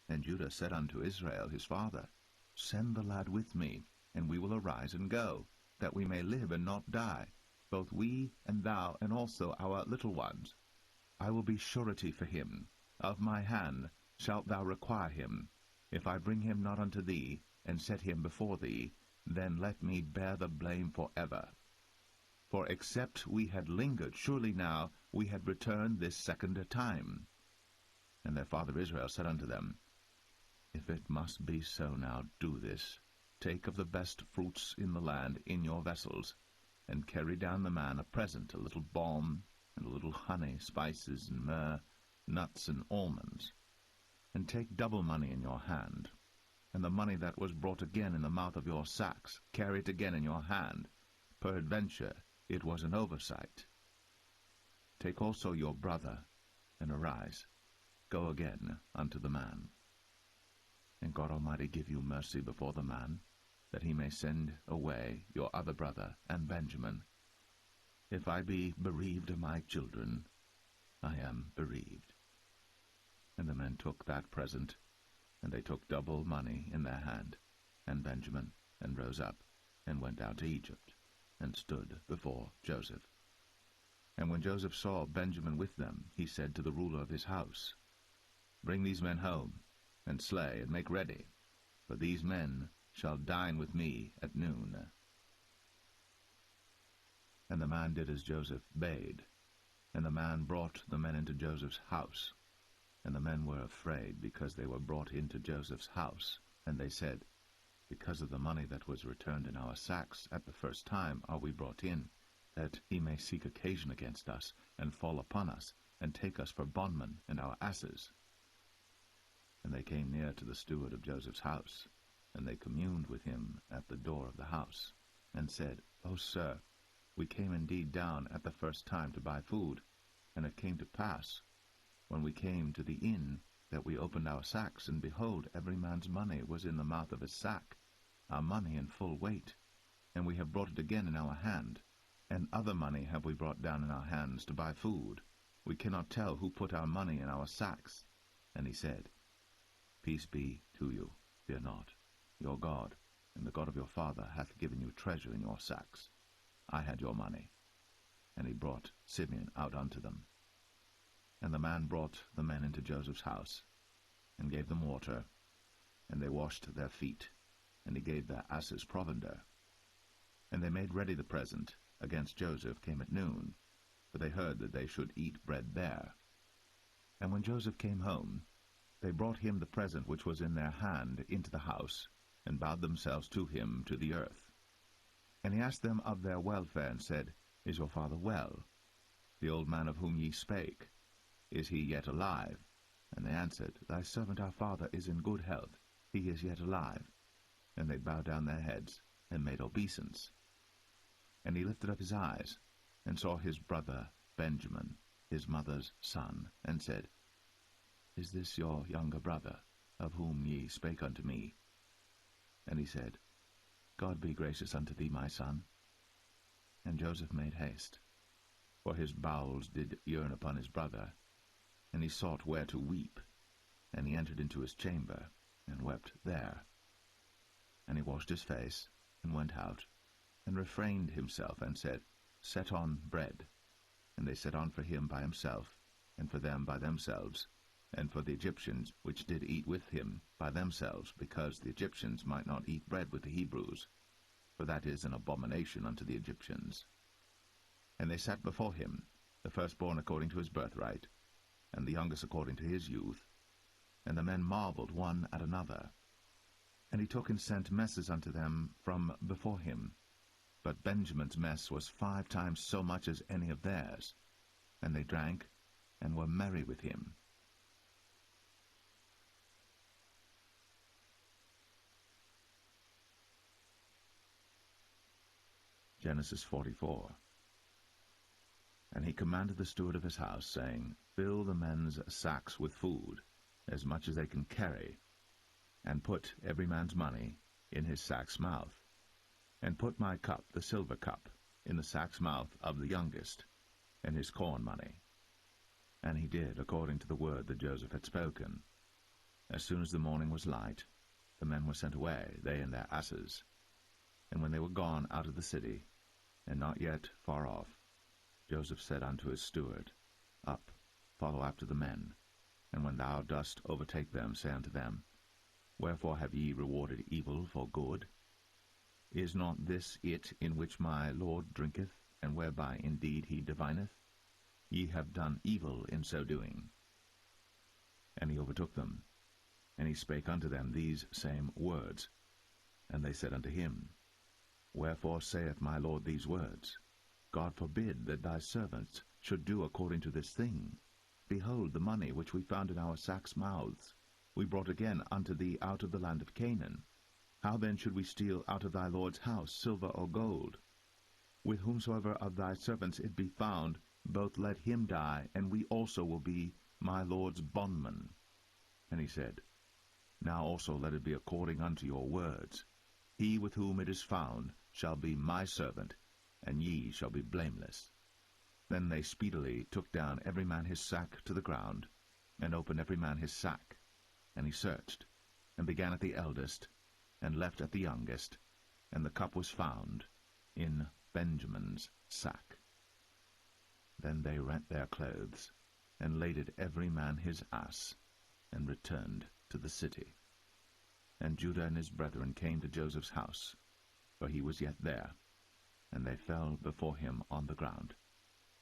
And Judah said unto Israel his father, Send the lad with me, and we will arise and go, that we may live and not die, both we and thou, and also our little ones. I will be surety for him. Of my hand shalt thou require him. If I bring him not unto thee, and set him before thee, then let me bear the blame forever. For except we had lingered, surely now we had returned this second time. And their father Israel said unto them, If it must be so now, do this. Take of the best fruits in the land in your vessels, and carry down the man a present, a little balm, and a little honey, spices, and myrrh, nuts, and almonds. And take double money in your hand, and the money that was brought again in the mouth of your sacks, carry it again in your hand. Peradventure it was an oversight. Take also your brother, and arise, go again unto the man. And God Almighty give you mercy before the man, that he may send away your other brother and Benjamin. If I be bereaved of my children, I am bereaved. And the men took that present, and they took double money in their hand, and Benjamin, and rose up, and went down to Egypt, and stood before Joseph. And when Joseph saw Benjamin with them, he said to the ruler of his house, Bring these men home, and slay, and make ready, for these men shall dine with me at noon. And the man did as Joseph bade, and the man brought the men into Joseph's house. And the men were afraid, because they were brought into Joseph's house. And they said, Because of the money that was returned in our sacks at the first time are we brought in, that he may seek occasion against us, and fall upon us, and take us for bondmen and our asses. And they came near to the steward of Joseph's house, and they communed with him at the door of the house, and said, O sir, we came indeed down at the first time to buy food, and it came to pass, when we came to the inn, that we opened our sacks, and behold, every man's money was in the mouth of his sack, our money in full weight, and we have brought it again in our hand. And other money have we brought down in our hands to buy food. We cannot tell who put our money in our sacks. And he said, Peace be to you, fear not. Your God, and the God of your father, hath given you treasure in your sacks. I had your money. And he brought Simeon out unto them. And the man brought the men into Joseph's house, and gave them water, and they washed their feet, and he gave their asses provender. And they made ready the present against Joseph came at noon, for they heard that they should eat bread there. And when Joseph came home, they brought him the present which was in their hand into the house, and bowed themselves to him to the earth. And he asked them of their welfare, and said, Is your father well? The old man of whom ye spake, is he yet alive? And they answered, Thy servant our father is in good health, he is yet alive. And they bowed down their heads, and made obeisance. And he lifted up his eyes, and saw his brother Benjamin, his mother's son, and said, Is this your younger brother, of whom ye spake unto me? And he said, God be gracious unto thee, my son. And Joseph made haste, for his bowels did yearn upon his brother, and he sought where to weep. And he entered into his chamber, and wept there. And he washed his face, and went out, and refrained himself, and said, Set on bread. And they set on for him by himself, and for them by themselves, and for the Egyptians which did eat with him by themselves, because the Egyptians might not eat bread with the Hebrews, for that is an abomination unto the Egyptians. And they sat before him, the firstborn according to his birthright, and the youngest according to his youth. And the men marveled one at another. And he took and sent messes unto them from before him. But Benjamin's mess was 5 times so much as any of theirs. And they drank, and were merry with him. Genesis 44. And he commanded the steward of his house, saying, Fill the men's sacks with food, as much as they can carry, and put every man's money in his sack's mouth. And put my cup, the silver cup, in the sack's mouth of the youngest, and his corn money. And he did according to the word that Joseph had spoken. As soon as the morning was light, the men were sent away, they and their asses. And when they were gone out of the city, and not yet far off, Joseph said unto his steward, Up, follow after the men, and when thou dost overtake them, say unto them, Wherefore have ye rewarded evil for good? Is not this it in which my Lord drinketh, and whereby indeed he divineth? Ye have done evil in so doing. And he overtook them, and he spake unto them these same words. And they said unto him, Wherefore saith my Lord these words? God forbid that thy servants should do according to this thing. Behold, the money which we found in our sacks' mouths, we brought again unto thee out of the land of Canaan. How then should we steal out of thy Lord's house silver or gold? With whomsoever of thy servants it be found, both let him die, and we also will be my Lord's bondmen. And he said, Now also let it be according unto your words. He with whom it is found shall be my servant, and ye shall be blameless. Then they speedily took down every man his sack to the ground, and opened every man his sack. And he searched, and began at the eldest, and left at the youngest, and the cup was found in Benjamin's sack. Then they rent their clothes, and laded every man his ass, and returned to the city. And Judah and his brethren came to Joseph's house, for he was yet there, and they fell before him on the ground.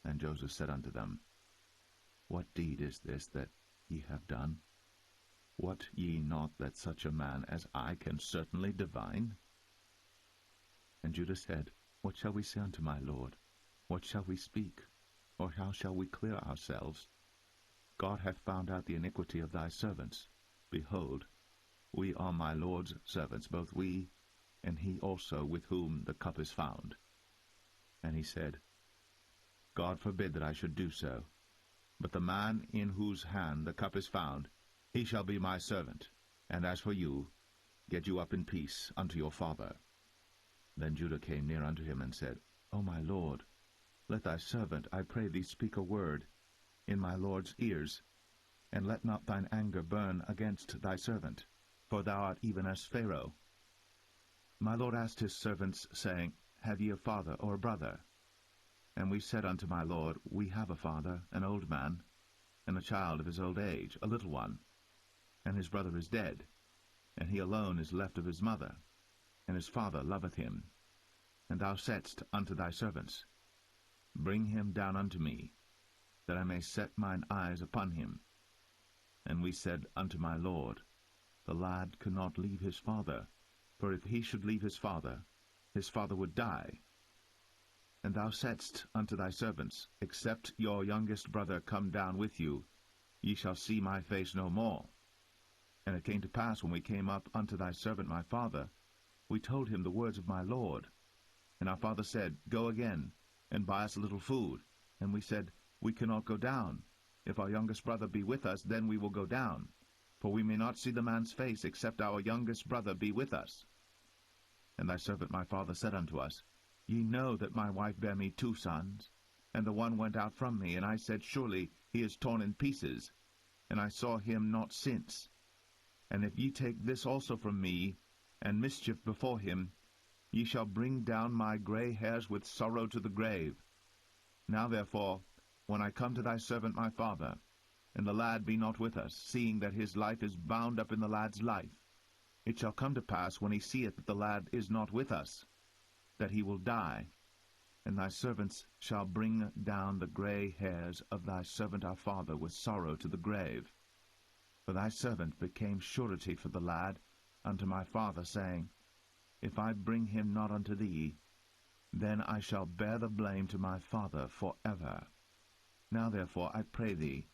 And Joseph said unto them, What deed is this that ye have done? Wot ye not that such a man as I can certainly divine? And Judah said, What shall we say unto my lord? What shall we speak? Or how shall we clear ourselves? God hath found out the iniquity of thy servants. Behold, we are my Lord's servants, both we, and he also with whom the cup is found. And he said, God forbid that I should do so. But the man in whose hand the cup is found, he shall be my servant. And as for you, get you up in peace unto your father. Then Judah came near unto him, and said, O my lord, Let thy servant, I pray thee, speak a word in my lord's ears, and let not thine anger burn against thy servant, for thou art even as Pharaoh. My lord asked his servants, saying, Have ye a father or a brother? And we said unto my lord, We have a father, an old man, and a child of his old age, a little one. And his brother is dead, and he alone is left of his mother, and his father loveth him. And thou saidst unto thy servants, Bring him down unto me, that I may set mine eyes upon him. And we said unto my lord, The lad cannot leave his father, for if he should leave his father would die. And thou saidst unto thy servants, Except your youngest brother come down with you, ye shall see my face no more. And it came to pass, when we came up unto thy servant my father, we told him the words of my lord. And our father said, Go again, and buy us a little food. And we said, We cannot go down. If our youngest brother be with us, then we will go down. For we may not see the man's face, except our youngest brother be with us. And thy servant my father said unto us, Ye know that my wife bare me 2 sons, and the one went out from me, and I said, Surely he is torn in pieces, and I saw him not since. And if ye take this also from me, and mischief before him, ye shall bring down my gray hairs with sorrow to the grave. Now therefore, when I come to thy servant my father, and the lad be not with us, seeing that his life is bound up in the lad's life, it shall come to pass, when he seeth that the lad is not with us, that he will die, and thy servants shall bring down the gray hairs of thy servant our father with sorrow to the grave. For thy servant became surety for the lad unto my father, saying, If I bring him not unto thee, then I shall bear the blame to my father for ever. Now therefore, I pray thee,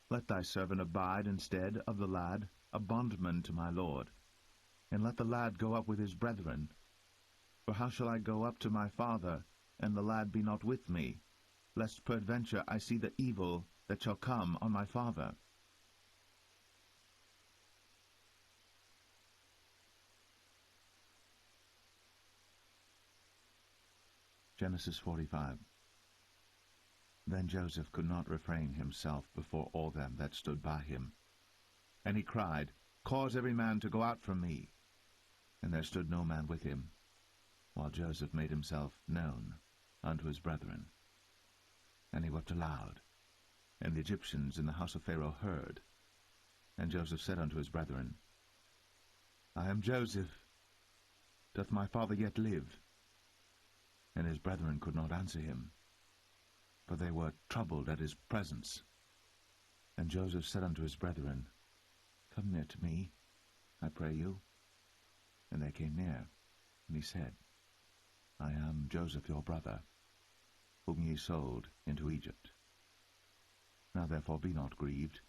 let thy servant abide instead of the lad, a bondman to my lord, and let the lad go up with his brethren. For how shall I go up to my father, and the lad be not with me, lest peradventure I see the evil that shall come on my father? Genesis 45. Then Joseph could not refrain himself before all them that stood by him. And he cried, Cause every man to go out from me. And there stood no man with him, while Joseph made himself known unto his brethren. And he wept aloud, and the Egyptians in the house of Pharaoh heard. And Joseph said unto his brethren, I am Joseph. Doth my father yet live? And his brethren could not answer him, for they were troubled at his presence. And Joseph said unto his brethren, Come near to me, I pray you. And they came near, and he said, I am Joseph your brother, whom ye sold into Egypt. Now therefore be not grieved,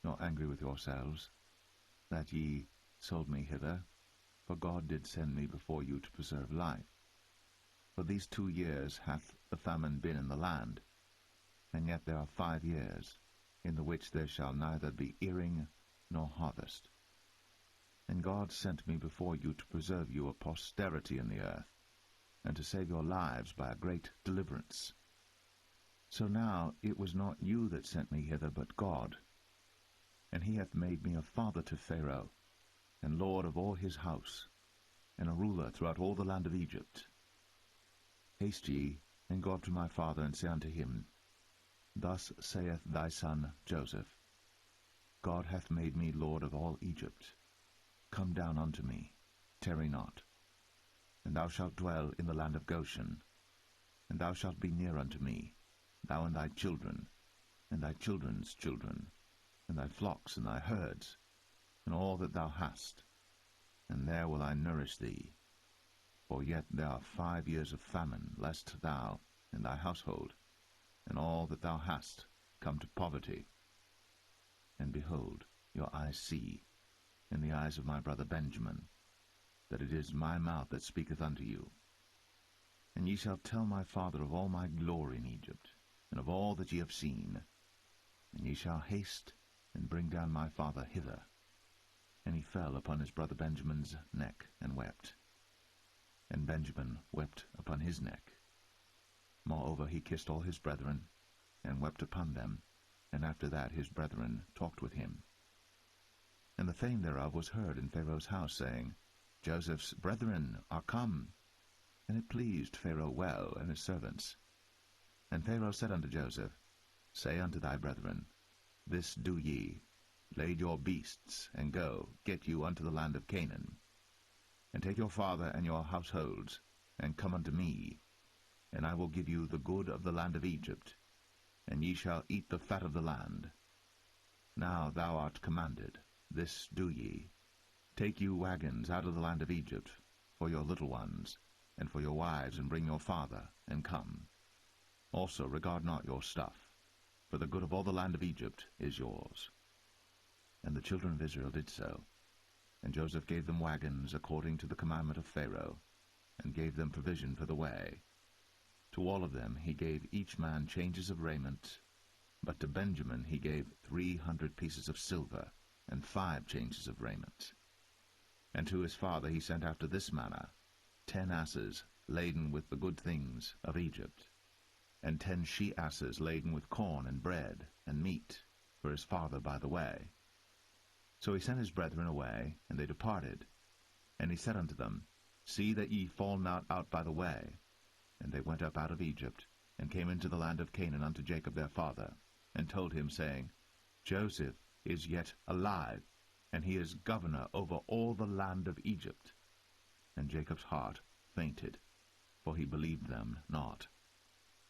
nor angry with yourselves, that ye sold me hither, for God did send me before you to preserve life. For these 2 years hath the famine been in the land, and yet there are 5 years, in the which there shall neither be earing nor harvest. And God sent me before you to preserve you a posterity in the earth, and to save your lives by a great deliverance. So now it was not you that sent me hither, but God. And he hath made me a father to Pharaoh, and lord of all his house, and a ruler throughout all the land of Egypt. Haste ye, and go up to my father, and say unto him, Thus saith thy son Joseph, God hath made me lord of all Egypt. Come down unto me, tarry not. And thou shalt dwell in the land of Goshen, and thou shalt be near unto me, thou and thy children, and thy children's children, and thy flocks and thy herds, and all that thou hast, and there will I nourish thee. For yet there are 5 years of famine, lest thou and thy household, and all that thou hast, come to poverty. And behold, your eyes see, in the eyes of my brother Benjamin, that it is my mouth that speaketh unto you. And ye shall tell my father of all my glory in Egypt, and of all that ye have seen. And ye shall haste and bring down my father hither. And he fell upon his brother Benjamin's neck, and wept. And Benjamin wept upon his neck. Moreover, he kissed all his brethren, and wept upon them, and after that his brethren talked with him. And the fame thereof was heard in Pharaoh's house, saying, Joseph's brethren are come. And it pleased Pharaoh well, and his servants. And Pharaoh said unto Joseph, Say unto thy brethren, This do ye, lade your beasts, and go, get you unto the land of Canaan. And take your father and your households, and come unto me, and I will give you the good of the land of Egypt, and ye shall eat the fat of the land. Now thou art commanded, this do ye. Take you wagons out of the land of Egypt, for your little ones, and for your wives, and bring your father, and come. Also regard not your stuff, for the good of all the land of Egypt is yours. And the children of Israel did so. And Joseph gave them wagons according to the commandment of Pharaoh, and gave them provision for the way. To all of them he gave each man changes of raiment, but to Benjamin he gave 300 pieces of silver, and 5 changes of raiment. And to his father he sent after this manner, 10 asses laden with the good things of Egypt, and 10 she-asses laden with corn and bread and meat for his father by the way. So he sent his brethren away, and they departed. And he said unto them, See that ye fall not out by the way. And they went up out of Egypt, and came into the land of Canaan unto Jacob their father, and told him, saying, Joseph is yet alive, and he is governor over all the land of Egypt. And Jacob's heart fainted, for he believed them not.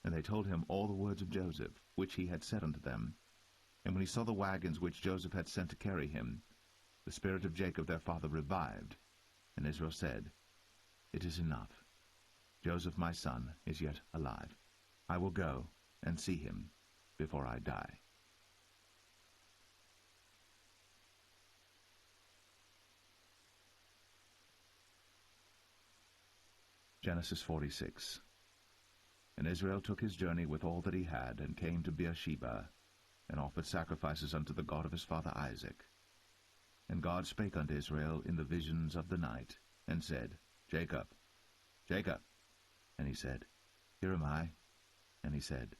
And they told him all the words of Joseph, which he had said unto them. And when he saw the wagons which Joseph had sent to carry him, the spirit of Jacob their father revived. And Israel said, It is enough. Joseph my son is yet alive. I will go and see him before I die. Genesis 46. And Israel took his journey with all that he had, and came to Beersheba, and offered sacrifices unto the God of his father Isaac. And God spake unto Israel in the visions of the night, and said, Jacob, Jacob. And he said, Here am I. And he said,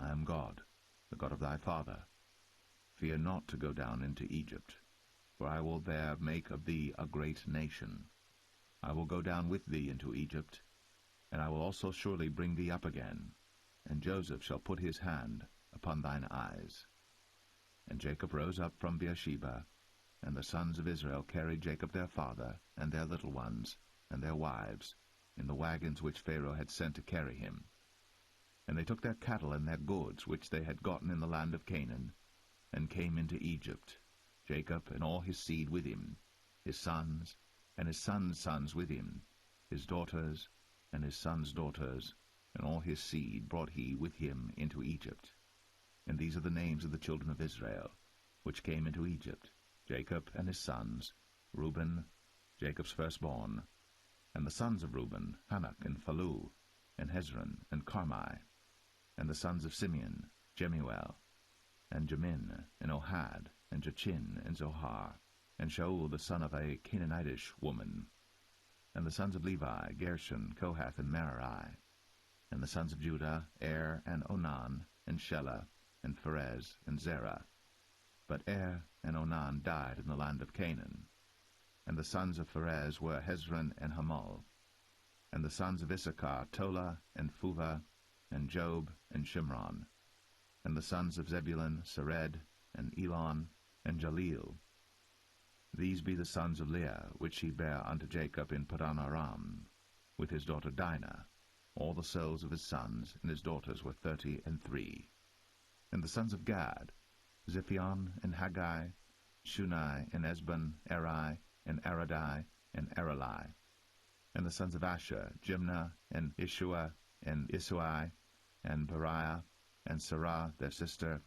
I am God, the God of thy father. Fear not to go down into Egypt, for I will there make of thee a great nation. I will go down with thee into Egypt, and I will also surely bring thee up again, and Joseph shall put his hand upon thine eyes. And Jacob rose up from Beersheba, and the sons of Israel carried Jacob their father, and their little ones, and their wives, in the wagons which Pharaoh had sent to carry him. And they took their cattle and their goods which they had gotten in the land of Canaan, and came into Egypt, Jacob and all his seed with him, his sons, and his sons' sons with him, his daughters, and his sons' daughters, and all his seed brought he with him into Egypt. And these are the names of the children of Israel, which came into Egypt, Jacob and his sons, Reuben, Jacob's firstborn, and the sons of Reuben, Hanok and Phalu, and Hezron and Carmi, and the sons of Simeon, Jemuel, and Jamin, and Ohad, and Jachin, and Zohar, and Shaul the son of a Canaanitish woman, and the sons of Levi, Gershon, Kohath, and Merari, and the sons of Judah, Er, and Onan, and Shelah, and Pharez, and Zerah. But Er and Onan died in the land of Canaan. And the sons of Pharez were Hezron and Hamul. And the sons of Issachar, Tola, and Phuvah, and Job, and Shimron. And the sons of Zebulun, Sered, and Elon, and Jaleel. These be the sons of Leah, which she bare unto Jacob in Paddan Aram, with his daughter Dinah. All the souls of his sons and his daughters were 33. And the sons of Gad, Ziphion, and Haggai, Shunai, and Esbon, Eri, and Aradai, and Aralai. And the sons of Asher, Jimnah, and Ishua, and Isui, and Beriah, and Sarah their sister.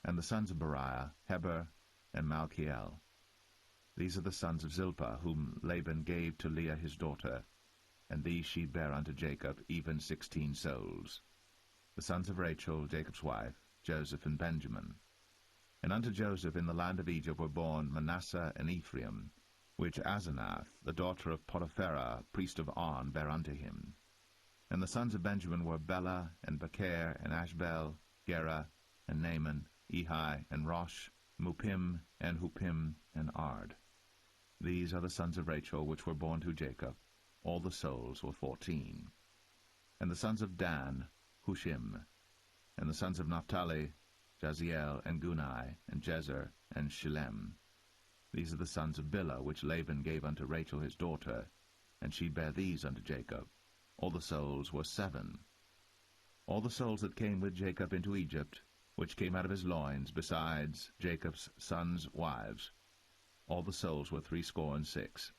And the sons of Beriah, Heber, and Malchiel. These are the sons of Zilpah, whom Laban gave to Leah his daughter, and these she bare unto Jacob, even 16 souls. The sons of Rachel, Jacob's wife, Joseph and Benjamin. And unto Joseph in the land of Egypt were born Manasseh and Ephraim, which Asenath, the daughter of Potipherah, priest of On, bare unto him. And the sons of Benjamin were Bela, and Becher, and Ashbel, Gera, and Naaman, Ehi, and Rosh, Muppim, and Huppim, and Ard. These are the sons of Rachel which were born to Jacob. All the souls were 14. And the sons of Dan, Hushim. And the sons of Naphtali, Jaziel, and Gunai, and Jezer, and Shillem. These are the sons of Bilhah, which Laban gave unto Rachel his daughter, and she bare these unto Jacob. All the souls were 7. All the souls that came with Jacob into Egypt, which came out of his loins, besides Jacob's sons' wives, all the souls were 66.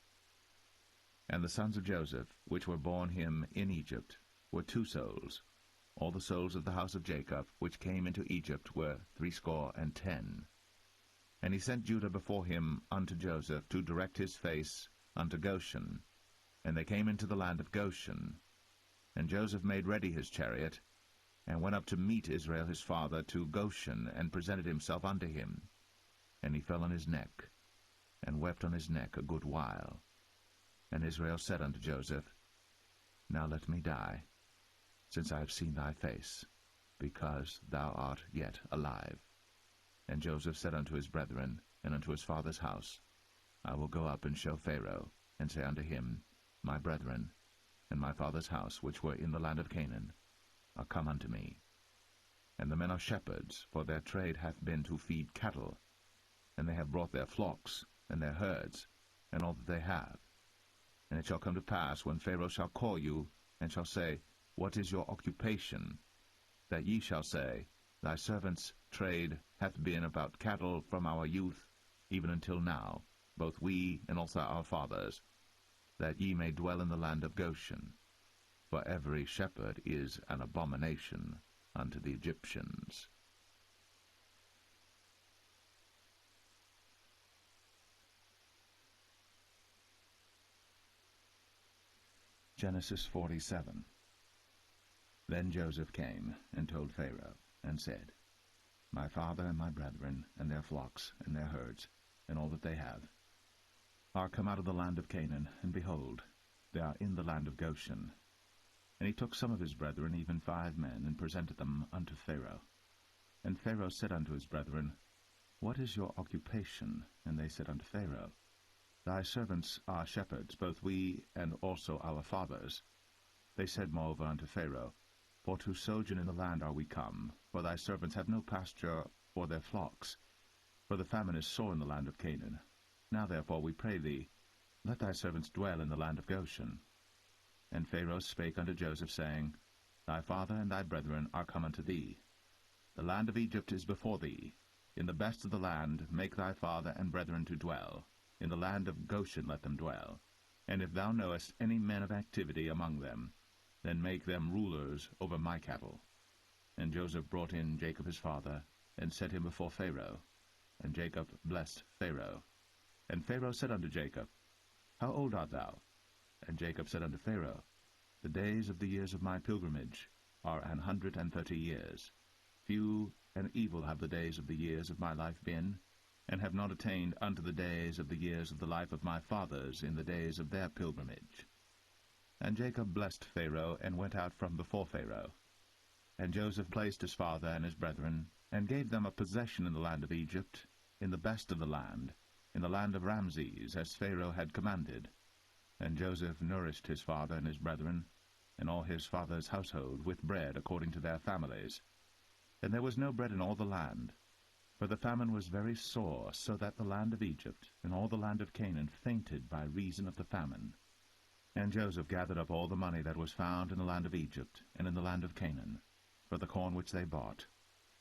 And the sons of Joseph, which were born him in Egypt, were 2 souls. All the souls of the house of Jacob, which came into Egypt, were 10. And he sent Judah before him unto Joseph, to direct his face unto Goshen. And they came into the land of Goshen. And Joseph made ready his chariot, and went up to meet Israel his father to Goshen, and presented himself unto him. And he fell on his neck, and wept on his neck a good while. And Israel said unto Joseph, Now let me die, since I have seen thy face, because thou art yet alive. And Joseph said unto his brethren, and unto his father's house, I will go up and show Pharaoh, and say unto him, My brethren, and my father's house, which were in the land of Canaan, are come unto me. And the men are shepherds, for their trade hath been to feed cattle, and they have brought their flocks, and their herds, and all that they have. And it shall come to pass, when Pharaoh shall call you, and shall say, What is your occupation? That ye shall say, Thy servant's trade hath been about cattle from our youth, even until now, both we and also our fathers, that ye may dwell in the land of Goshen. For every shepherd is an abomination unto the Egyptians. Genesis 47. Then Joseph came and told Pharaoh, and said, My father and my brethren, and their flocks, and their herds, and all that they have, are come out of the land of Canaan, and behold, they are in the land of Goshen. And he took some of his brethren, even 5 men, and presented them unto Pharaoh. And Pharaoh said unto his brethren, What is your occupation? And they said unto Pharaoh, Thy servants are shepherds, both we and also our fathers. They said moreover unto Pharaoh, For to sojourn in the land are we come, for thy servants have no pasture for their flocks, for the famine is sore in the land of Canaan. Now therefore, we pray thee, let thy servants dwell in the land of Goshen. And Pharaoh spake unto Joseph, saying, Thy father and thy brethren are come unto thee. The land of Egypt is before thee. In the best of the land make thy father and brethren to dwell. In the land of Goshen let them dwell. And if thou knowest any men of activity among them, then make them rulers over my cattle. And Joseph brought in Jacob his father, and set him before Pharaoh. And Jacob blessed Pharaoh. And Pharaoh said unto Jacob, How old art thou? And Jacob said unto Pharaoh, The days of the years of my pilgrimage are 130 years. Few and evil have the days of the years of my life been, and have not attained unto the days of the years of the life of my fathers in the days of their pilgrimage. And Jacob blessed Pharaoh, and went out from before Pharaoh. And Joseph placed his father and his brethren, and gave them a possession in the land of Egypt, in the best of the land, in the land of Ramses, as Pharaoh had commanded. And Joseph nourished his father and his brethren, and all his father's household, with bread according to their families. And there was no bread in all the land, for the famine was very sore, so that the land of Egypt and all the land of Canaan fainted by reason of the famine. And Joseph gathered up all the money that was found in the land of Egypt and in the land of Canaan, for the corn which they bought.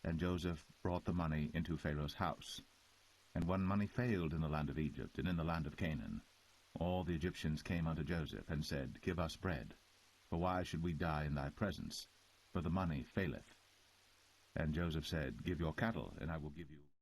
And Joseph brought the money into Pharaoh's house. And when money failed in the land of Egypt and in the land of Canaan, all the Egyptians came unto Joseph, and said, Give us bread, for why should we die in thy presence? For the money faileth. And Joseph said, Give your cattle, and I will give you.